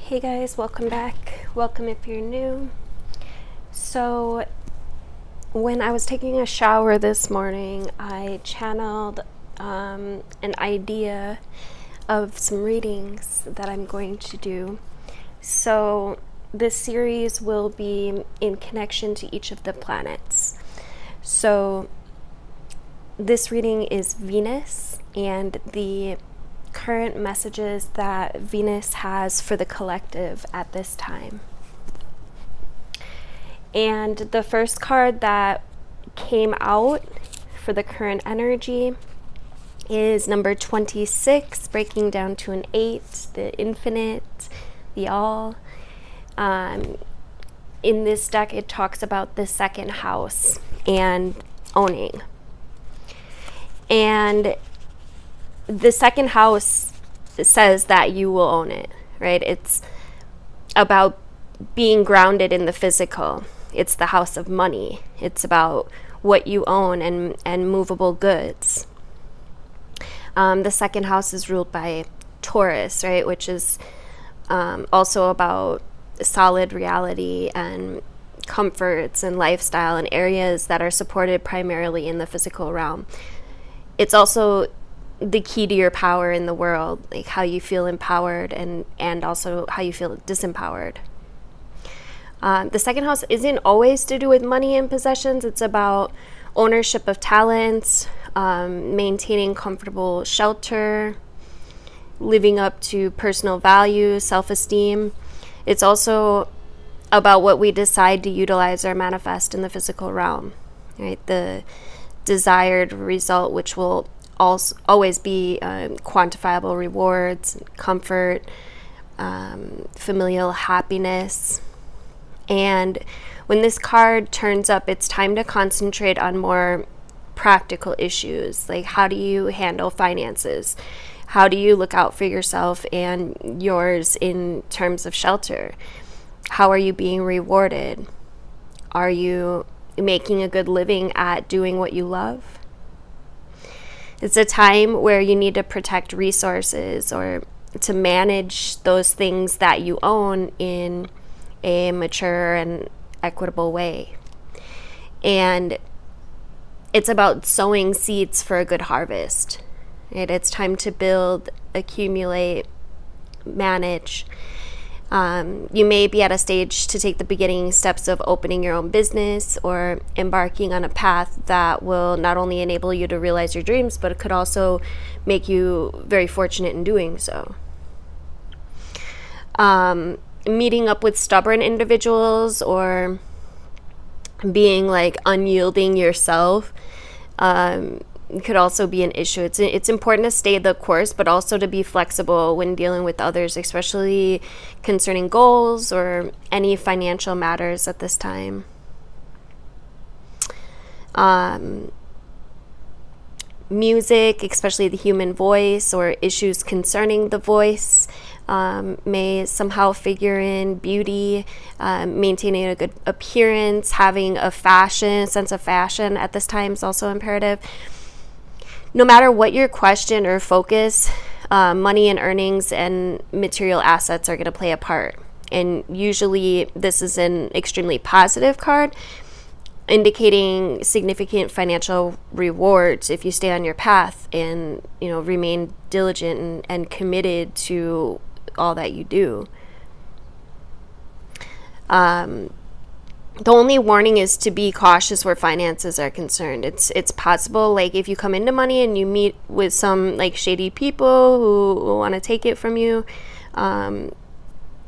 Hey guys, welcome back. Welcome if you're new. So, when I was taking a shower this morning, I channeled an idea of some readings that I'm going to do. So, this series will be in connection to each of the planets. So, this reading is Venus and the current messages that Venus has for the collective at this time. And the first card that came out for the current energy is number 26, breaking down to an 8, the infinite, the all. In this deck, it talks about the second house and owning. And the second house says that you will own it, right? It's about being grounded in the physical. It's the house of money. It's about what you own and movable goods. The second house is ruled by Taurus, right? Which is also about solid reality and comforts and lifestyle and areas that are supported primarily in the physical realm. It's also the key to your power in the world, like how you feel empowered and also how you feel disempowered. The second house isn't always to do with money and possessions. It's about ownership of talents, maintaining comfortable shelter, living up to personal values, self-esteem. It's also about what we decide to utilize or manifest in the physical realm, right? The desired result, which will always be quantifiable rewards, comfort, familial happiness. And when this card turns up, it's time to concentrate on more practical issues, like how do you handle finances? How do you look out for yourself and yours in terms of shelter? How are you being rewarded? Are you making a good living at doing what you love? It's a time where you need to protect resources or to manage those things that you own in a mature and equitable way. And it's about sowing seeds for a good harvest. Right? It's time to build, accumulate, manage. You may be at a stage to take the beginning steps of opening your own business or embarking on a path that will not only enable you to realize your dreams, but it could also make you very fortunate in doing so. Meeting up with stubborn individuals or being like unyielding yourself could also be an issue. It's important to stay the course, but also to be flexible when dealing with others, especially concerning goals or any financial matters at this time. Music, especially the human voice or issues concerning the voice, may somehow figure in. Beauty, maintaining a good appearance, having a sense of fashion at this time is also imperative. No matter what your question or focus, money and earnings and material assets are going to play a part. And usually this is an extremely positive card, indicating significant financial rewards if you stay on your path and, remain diligent and committed to all that you do. The only warning is to be cautious where finances are concerned. It's possible, like if you come into money and you meet with some like shady people who want to take it from you,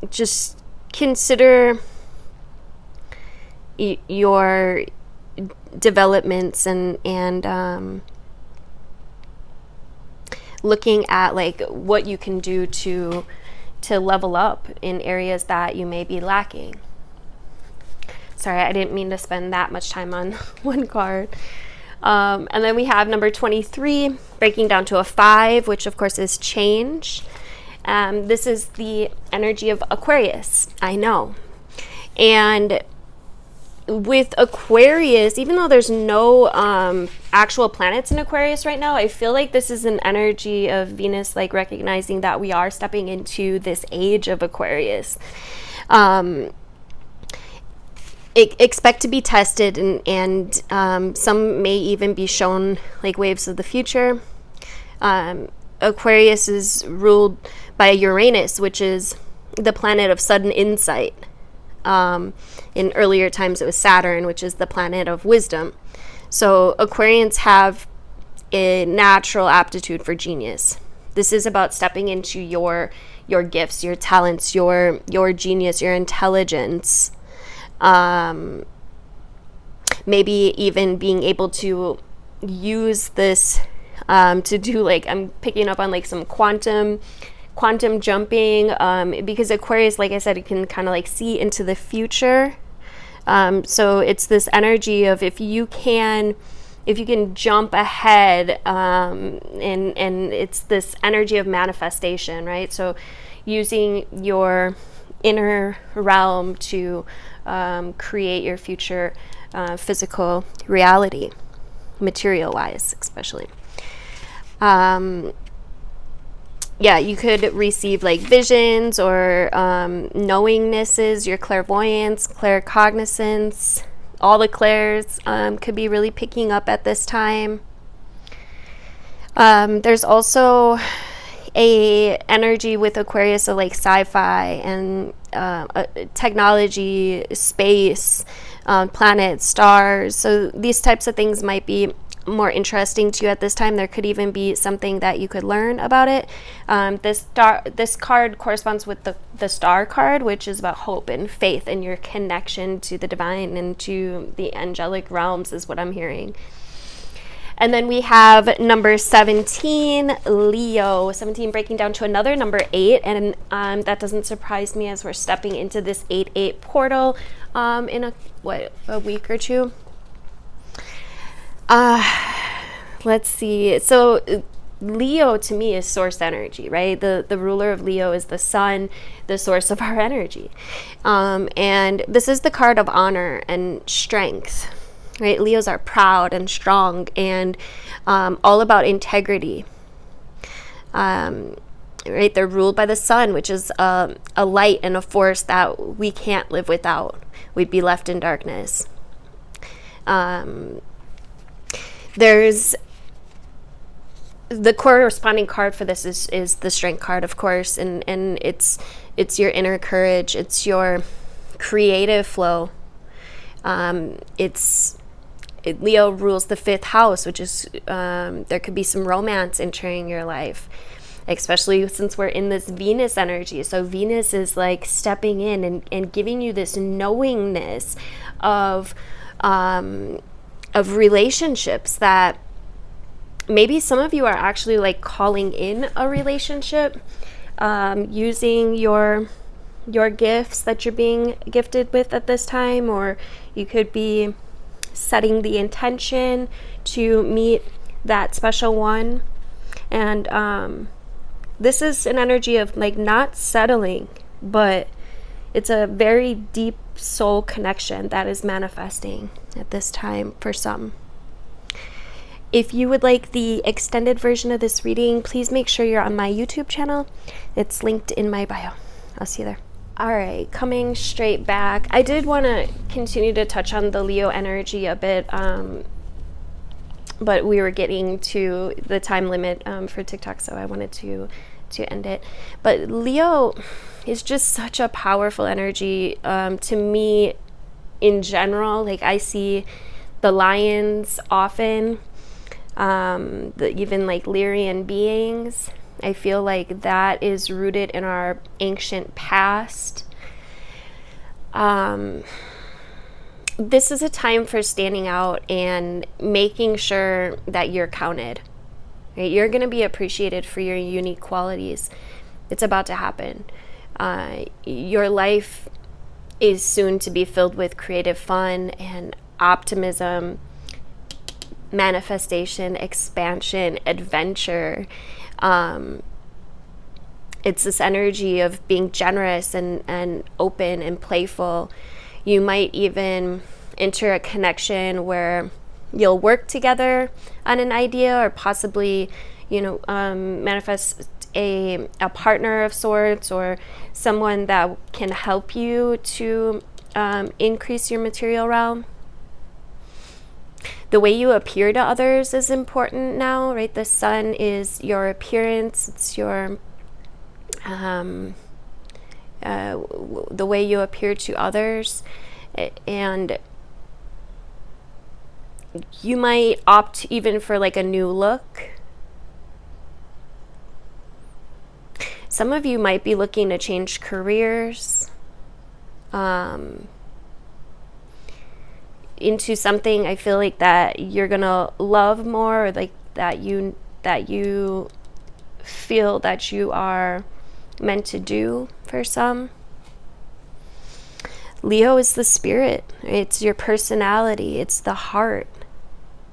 just consider your developments and looking at like what you can do to level up in areas that you may be lacking. Sorry, I didn't mean to spend that much time on one card. And then we have number 23, breaking down to a 5, which of course is change. This is the energy of Aquarius, I know. And with Aquarius, even though there's no actual planets in Aquarius right now, I feel like this is an energy of Venus, like recognizing that we are stepping into this age of Aquarius. Expect to be tested, and some may even be shown like waves of the future. Aquarius is ruled by Uranus, which is the planet of sudden insight. In earlier times it was Saturn, which is the planet of wisdom. So Aquarians have a natural aptitude for genius. This is about stepping into your gifts, your talents, your genius, your intelligence. Maybe even being able to use this to do, like, I'm picking up on like some quantum jumping, because Aquarius, like I said, it can kind of like see into the future. So it's this energy of if you can jump ahead, and it's this energy of manifestation, right? So using your inner realm to create your future physical reality, material wise especially. Yeah, you could receive like visions or knowingnesses, your clairvoyance, claircognizance, all the clairs could be really picking up at this time. There's also a energy with Aquarius of like sci-fi and technology, space, planets, stars. So these types of things might be more interesting to you at this time. There could even be something that you could learn about it. This card corresponds with the star card, which is about hope and faith and your connection to the divine and to the angelic realms, is what I'm hearing. And then we have number 17, Leo. 17 breaking down to another number 8, and that doesn't surprise me as we're stepping into this 8-8 portal in a week or two. Let's see. So Leo to me is source energy, right? The ruler of Leo is the sun, the source of our energy. And this is the card of honor and strength, right? Leos are proud and strong and all about integrity. Right? They're ruled by the sun, which is a light and a force that we can't live without. We'd be left in darkness. There's the corresponding card for this is the strength card, of course, and it's your inner courage, it's your creative flow. Leo rules the 5th house, which is there could be some romance entering your life, especially since we're in this Venus energy. So Venus is like stepping in and giving you this knowingness of relationships that maybe some of you are actually like calling in a relationship, using your gifts that you're being gifted with at this time, or you could be setting the intention to meet that special one. And this is an energy of like not settling, but it's a very deep soul connection that is manifesting at this time for some. If you would like the extended version of this reading, please make sure you're on my YouTube channel. It's linked in my bio. I'll see you there. All right, coming straight back. I did want to continue to touch on the Leo energy a bit, but we were getting to the time limit for TikTok, so I wanted to end it. But Leo is just such a powerful energy to me in general. Like I see the lions often, even like Lyrian beings. I feel like that is rooted in our ancient past. This is a time for standing out and making sure that you're counted. Right? You're going to be appreciated for your unique qualities. It's about to happen. Your life is soon to be filled with creative fun and optimism, manifestation, expansion, adventure. It's this energy of being generous and open and playful. You might even enter a connection where you'll work together on an idea, or possibly, manifest a partner of sorts, or someone that can help you to increase your material realm. The way you appear to others is important now, right? The sun is your appearance. It's your the way you appear to others, and you might opt even for like a new look. Some of you might be looking to change careers into something I feel like that you're gonna love more, or like that you feel that you are meant to do for some. Leo is the spirit. It's your personality. It's the heart.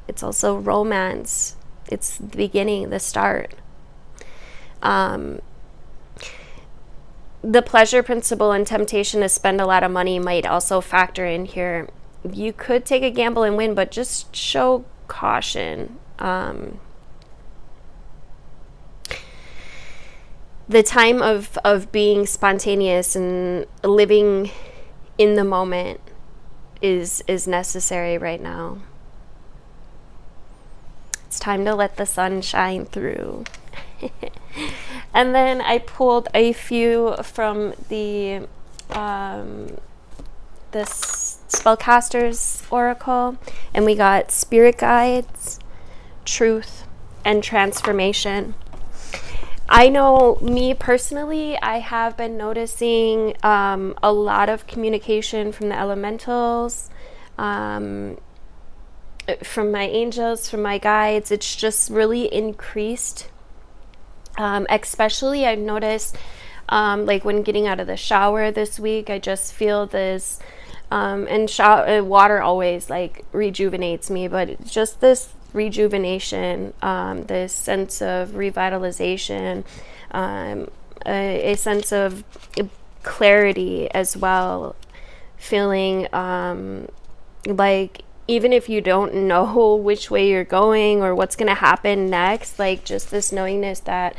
It's also romance. It's the beginning, the start. The pleasure principle and temptation to spend a lot of money might also factor in here. You could take a gamble and win, but just show caution. The time of being spontaneous and living in the moment is necessary right now. It's time to let the sun shine through. And then I pulled a few from the Spellcasters Oracle, and we got spirit guides, truth, and transformation. I know, me personally, I have been noticing a lot of communication from the elementals, from my angels, from my guides. It's just really increased. Especially I've noticed like when getting out of the shower this week, I just feel this, and water always like rejuvenates me, but it's just this rejuvenation, this sense of revitalization, a sense of clarity as well, feeling like even if you don't know which way you're going or what's going to happen next, like just this knowingness that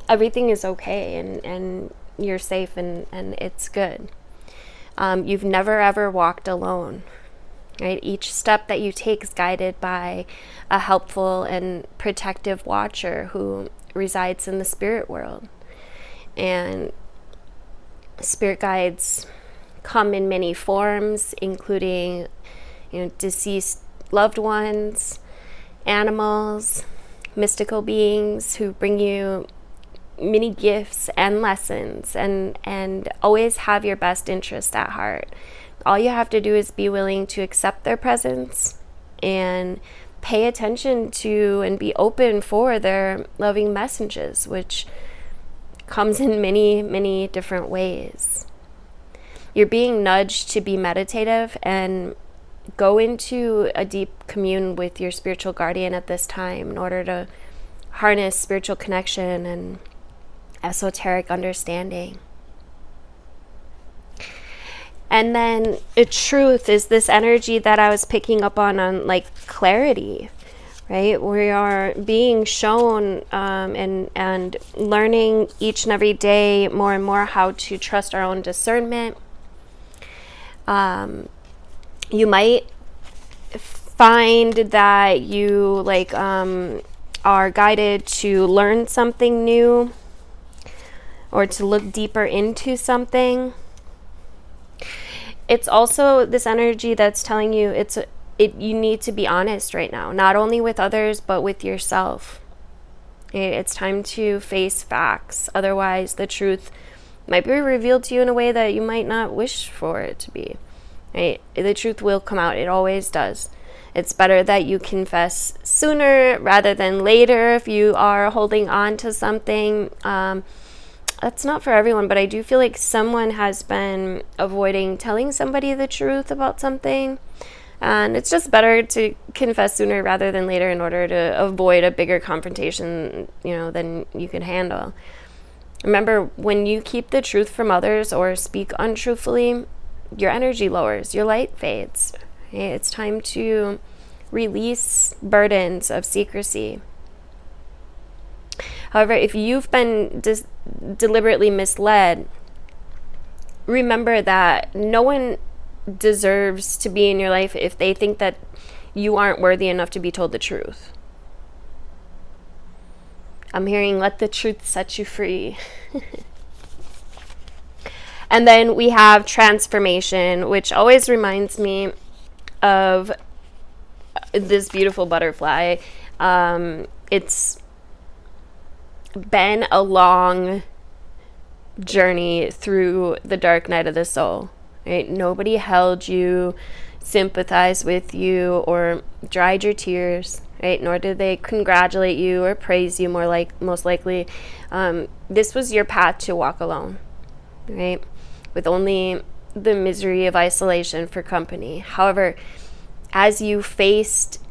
everything is okay and you're safe and it's good. You've never ever walked alone, right? Each step that you take is guided by a helpful and protective watcher who resides in the spirit world. And spirit guides come in many forms, including deceased loved ones, animals, mystical beings who bring you many gifts and lessons, and always have your best interest at heart. All you have to do is be willing to accept their presence and pay attention to and be open for their loving messages, which comes in many, many different ways. You're being nudged to be meditative and go into a deep commune with your spiritual guardian at this time in order to harness spiritual connection and esoteric understanding. And then truth is this energy that I was picking up on like clarity, right? We are being shown and learning each and every day more and more how to trust our own discernment. You might find that you are guided to learn something new or to look deeper into something. It's also this energy that's telling you you need to be honest right now, not only with others but with yourself. It's time to face facts. Otherwise, the truth might be revealed to you in a way that you might not wish for it to be. Right? The truth will come out. It always does. It's better that you confess sooner rather than later if you are holding on to something. That's not for everyone, but I do feel like someone has been avoiding telling somebody the truth about something. And it's just better to confess sooner rather than later in order to avoid a bigger confrontation, than you could handle. Remember, when you keep the truth from others or speak untruthfully, your energy lowers, your light fades, Okay? It's time to release burdens of secrecy. However, if you've been deliberately misled, remember that no one deserves to be in your life if they think that you aren't worthy enough to be told the truth. I'm hearing, let the truth set you free. And then we have transformation, which always reminds me of this beautiful butterfly. It's been a long journey through the dark night of the soul, right? Nobody held you, sympathized with you, or dried your tears, right? Nor did they congratulate you or praise you, most likely. This was your path to walk alone, right? With only the misery of isolation for company. However, as you faced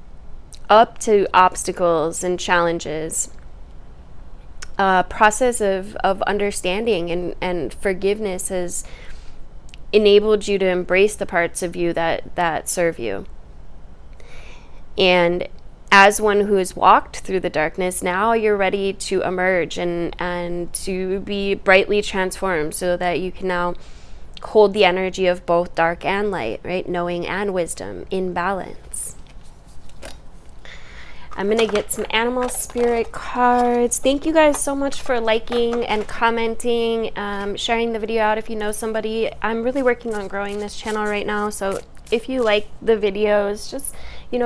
up to obstacles and challenges, a process of understanding and forgiveness has enabled you to embrace the parts of you that serve you. And as one who has walked through the darkness, now you're ready to emerge and to be brightly transformed so that you can now hold the energy of both dark and light, right? Knowing and wisdom in balance. I'm going to get some animal spirit cards. Thank you guys so much for liking and commenting, sharing the video out if you know somebody. I'm really working on growing this channel right now, so if you like the videos, just,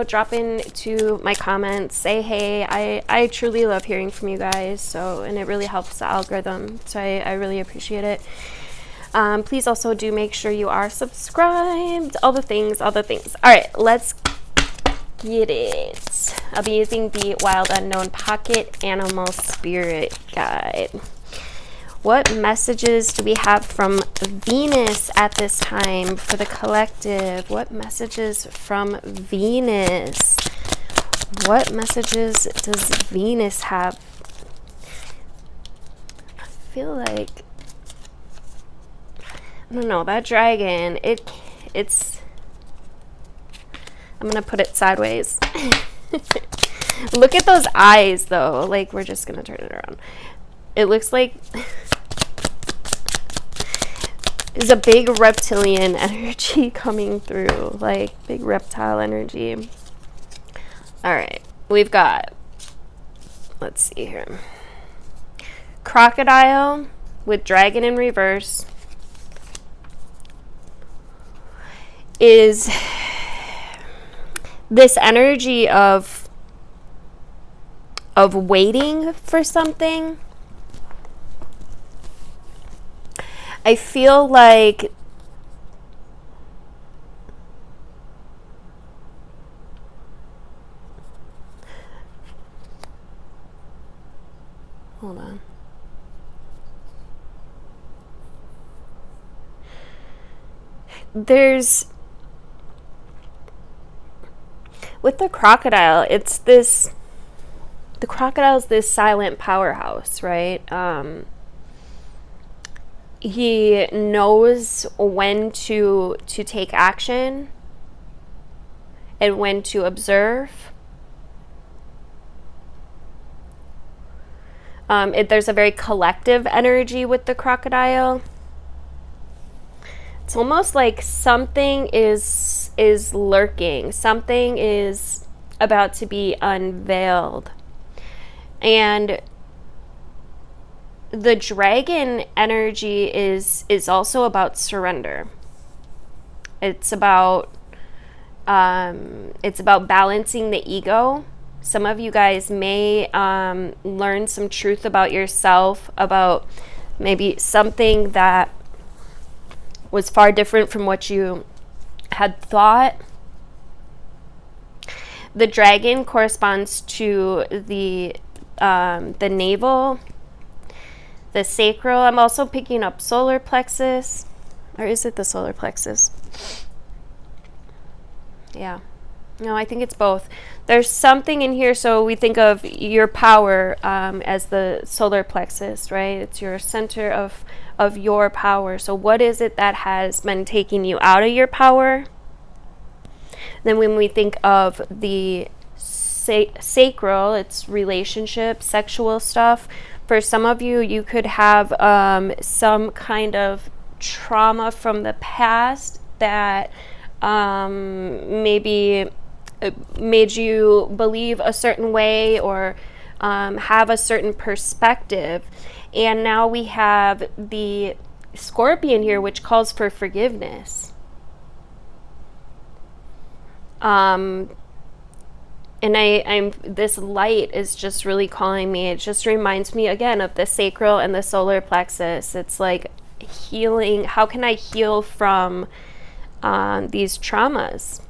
drop into my comments, say hey. I truly love hearing from you guys, and it really helps the algorithm, so I really appreciate it. Please also do make sure you are subscribed, all the things. All right, let's get it. I'll be using the Wild Unknown Pocket Animal Spirit Guide. What messages do we have from Venus at this time for the collective? What messages from Venus? What messages does Venus have? I feel like, I don't know, that dragon, it's, I'm gonna put it sideways. Look at those eyes though. Like, we're just gonna turn it around. It looks like there's a big reptilian energy coming through, like big reptile energy. All right, we've got, let's see here, crocodile with dragon in reverse is this energy of waiting for something. I feel like hold on. There's, with the crocodile, it's this, the crocodile's this silent powerhouse, right? He knows when to take action and when to observe. There's a very collective energy with the crocodile. It's almost like something is lurking. Something is about to be unveiled. And the dragon energy is also about surrender. It's about balancing the ego. Some of you guys may learn some truth about yourself, about maybe something that was far different from what you had thought. The dragon corresponds to the navel, the sacral. I'm also picking up solar plexus, or is it the solar plexus? Yeah. No, I think it's both. There's something in here, so we think of your power as the solar plexus, right? It's your center of your power. So what is it that has been taking you out of your power? Then when we think of the sacral, it's relationship, sexual stuff. For some of you, you could have some kind of trauma from the past that maybe made you believe a certain way or have a certain perspective. And now we have the Scorpion here, which calls for forgiveness. And I'm this light is just really calling me. It just reminds me again of the sacral and the solar plexus. It's like healing. How can I heal from these traumas?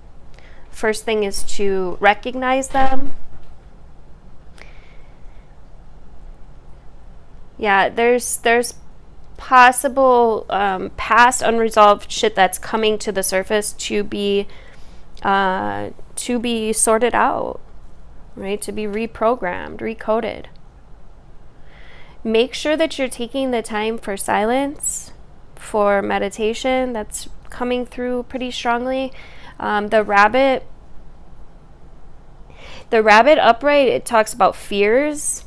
First thing is to recognize them. Yeah, there's possible past unresolved shit that's coming to the surface to be sorted out, right? To be reprogrammed, recoded. Make sure that you're taking the time for silence, for meditation. That's coming through pretty strongly. The rabbit upright, it talks about fears.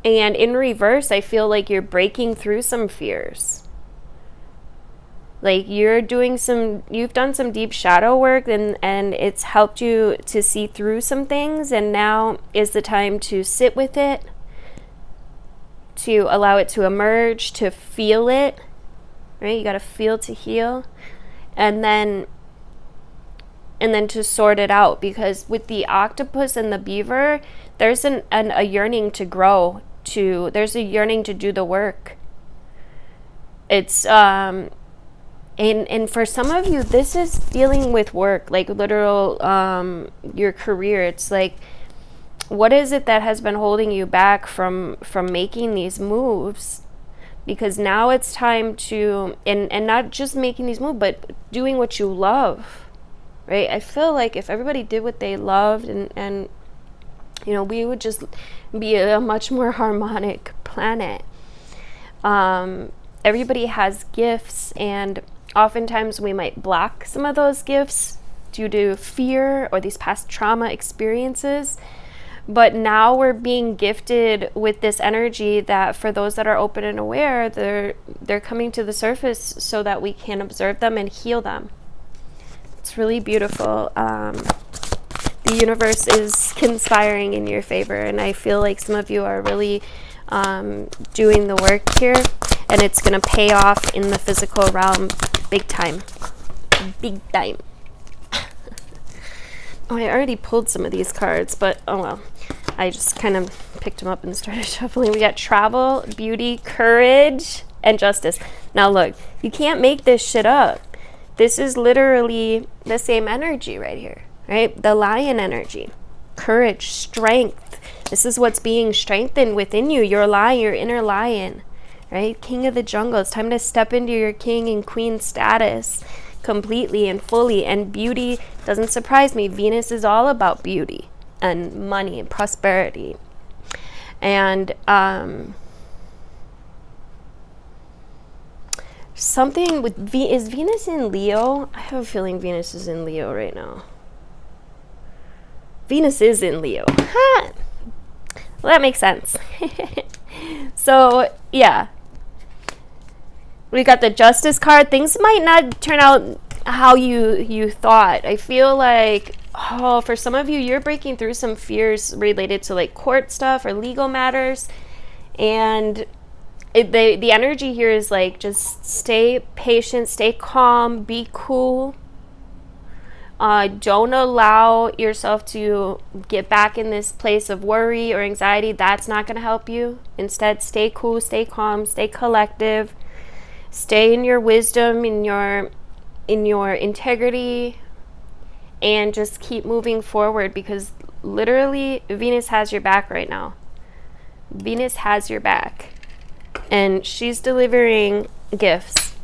And in reverse, I feel like you're breaking through some fears. Like you've done some deep shadow work and it's helped you to see through some things. And now is the time to sit with it, to allow it to emerge, to feel it, right? You got to feel to heal. And then to sort it out, because with the octopus and the beaver, there's a yearning to grow, there's a yearning to do the work. It's and for some of you, this is dealing with work, like literal your career. It's like, what is it that has been holding you back from making these moves? Because now it's time to, and not just making these moves, but doing what you love, right? I feel like if everybody did what they loved and you know, we would just be a much more harmonic planet. Everybody has gifts, and oftentimes we might block some of those gifts due to fear or these past trauma experiences. But now we're being gifted with this energy that for those that are open and aware, they're coming to the surface so that we can observe them and heal them. It's really beautiful. The universe is conspiring in your favor, and I feel like some of you are really doing the work here, and it's going to pay off in the physical realm big time. Big time. Oh, I already pulled some of these cards, but oh well. I just kind of picked them up and started shuffling. We got travel, beauty, courage, and justice. Now look, you can't make this shit up. This is literally the same energy right here, right? The lion energy, courage, strength. This is what's being strengthened within you. Your lion, your inner lion, right? King of the jungle. It's time to step into your king and queen status completely and fully. And beauty doesn't surprise me. Venus is all about beauty and money and prosperity. And something with is Venus in Leo? I have a feeling Venus is in Leo right now. Venus is in Leo. Ha! Well, that makes sense. So yeah, we got the Justice card. Things might not turn out how you thought. I feel like, for some of you, you're breaking through some fears related to like court stuff or legal matters, and the energy here is like, just stay patient, stay calm, be cool. Don't allow yourself to get back in this place of worry or anxiety. That's not going to help you. Instead, stay cool, stay calm, stay collective, stay in your wisdom, in your integrity, and just keep moving forward, because literally Venus has your back right now. Venus has your back, and she's delivering gifts.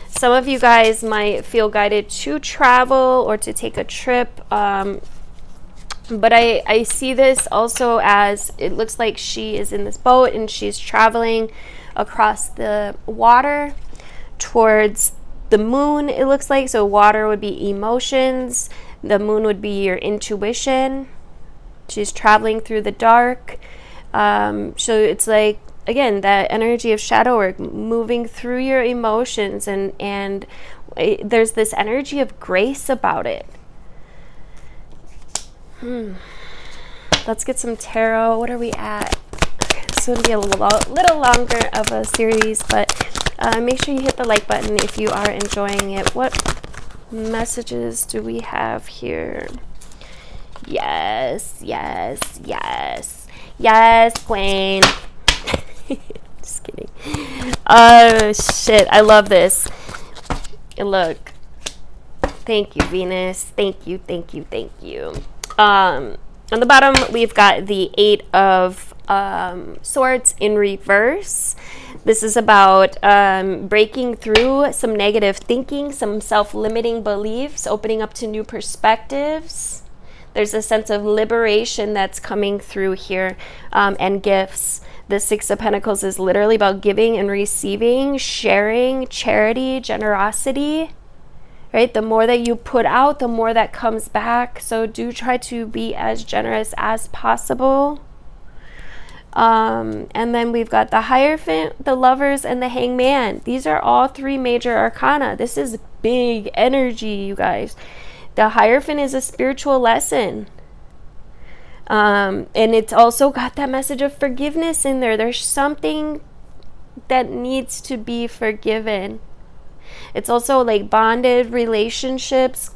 Some of you guys might feel guided to travel or to take a trip, but I see this also as, it looks like she is in this boat and she's traveling across the water towards the moon, it looks like. So water would be emotions. The moon would be your intuition. She's traveling through the dark. So it's like, again, that energy of shadow work, moving through your emotions, and there's this energy of grace about it. Let's get some tarot. What are we at? Okay, this will be a little longer of a series, but make sure you hit the like button if you are enjoying it. What messages do we have here? Yes, yes, yes. Yes, Queen. Just kidding. Oh, shit. I love this. Look. Thank you, Venus. Thank you, thank you, thank you. On the bottom, we've got the Eight of Swords in reverse. This is about breaking through some negative thinking, some self-limiting beliefs, opening up to new perspectives. There's a sense of liberation that's coming through here, and gifts. The Six of Pentacles is literally about giving and receiving, sharing, charity, generosity. Right? The more that you put out, the more that comes back. So do try to be as generous as possible. And then we've got the Hierophant, the Lovers, and the Hangman. These are all three major arcana. This is big energy, you guys. The Hierophant is a spiritual lesson. And it's also got that message of forgiveness in there. There's something that needs to be forgiven. It's also like bonded relationships.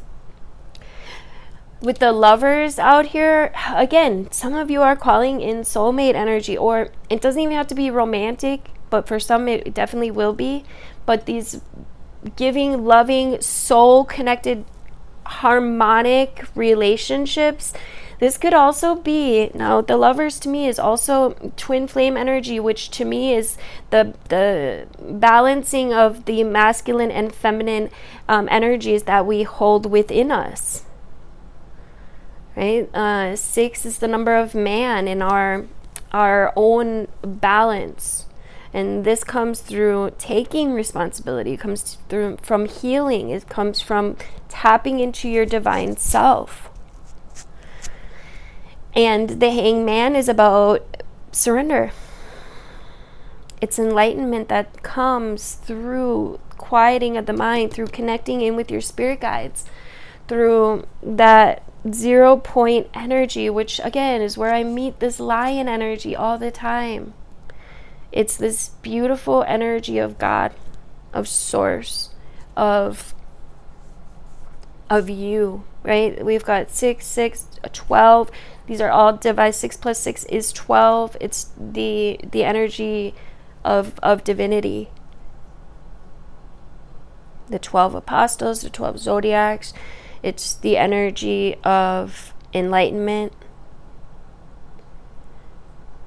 With the Lovers out here, again, some of you are calling in soulmate energy, or it doesn't even have to be romantic, but for some it definitely will be. But these giving, loving, soul-connected, harmonic relationships, this could also be, now the Lovers to me is also twin flame energy, which to me is the balancing of the masculine and feminine energies that we hold within us. Right? 6 is the number of man in our own balance. And this comes through taking responsibility. It comes through from healing. It comes from tapping into your divine self. And the Hangman is about surrender. It's enlightenment that comes through quieting of the mind, through connecting in with your spirit guides, through that 0 point energy, which again is where I meet this lion energy all the time. It's this beautiful energy of God, of source, of you, right? We've got 6, 6, 12. These are all divided. 6 plus 6 is 12. It's the energy of divinity. The 12 apostles, the 12 zodiacs. It's the energy of enlightenment,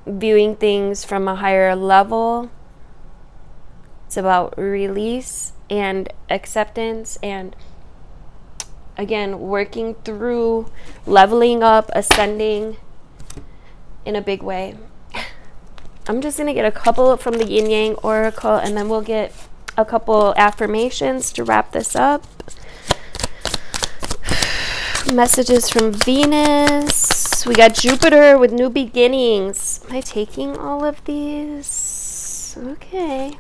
viewing things from a higher level. It's about release and acceptance, and again, working through, leveling up, ascending in a big way. I'm just going to get a couple from the Yin Yang Oracle, and then we'll get a couple affirmations to wrap this up. Messages from Venus. We got Jupiter with new beginnings. Am I taking all of these? Okay.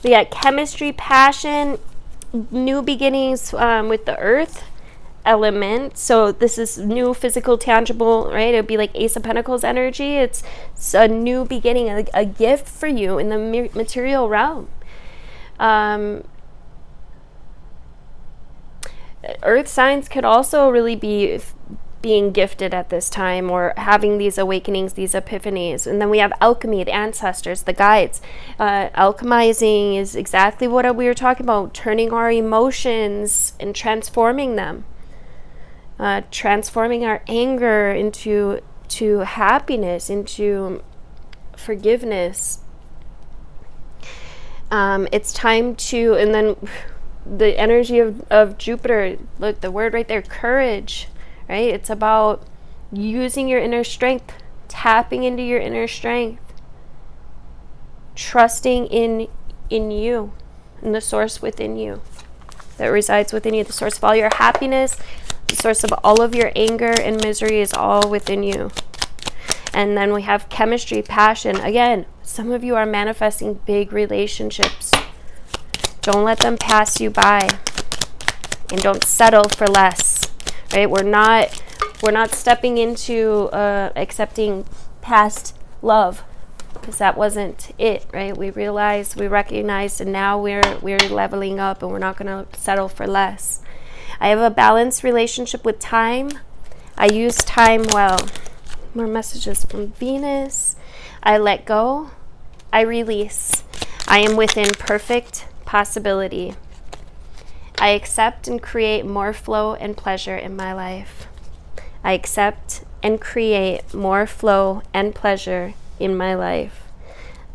We got chemistry, passion, new beginnings with the earth element. So this is new, physical, tangible, right? It would be like Ace of Pentacles energy. It's a new beginning, a gift for you in the material realm. Earth signs could also really be being gifted at this time, or having these awakenings, these epiphanies. And then we have alchemy, the ancestors, the guides. Alchemizing is exactly what we were talking about, turning our emotions and transforming them. Transforming our anger into happiness, into forgiveness. It's time to, and then the energy of Jupiter, look, the word right there, courage, right? It's about using your inner strength, tapping into your inner strength, trusting in you, in the source within you. that resides within you. The source of all your happiness, the source of all of your anger and misery is all within you. And then we have chemistry, passion. Again, some of you are manifesting big relationships. Don't let them pass you by. And don't settle for less, right? We're not stepping into accepting past love, because that wasn't it, right? We realized, we recognized, and now we're leveling up, and we're not going to settle for less. I have a balanced relationship with time. I use time well. More messages from Venus. I let go. I release. I am within perfect possibility. I accept and create more flow and pleasure in my life. I accept and create more flow and pleasure in my life.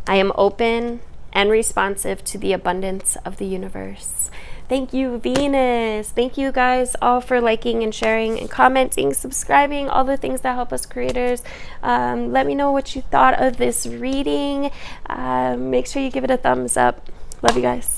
I am open and responsive to the abundance of the universe. Thank you, Venus. Thank you guys all for liking and sharing and commenting, subscribing, all the things that help us creators. Let me know what you thought of this reading. Make sure you give it a thumbs up. Love you guys.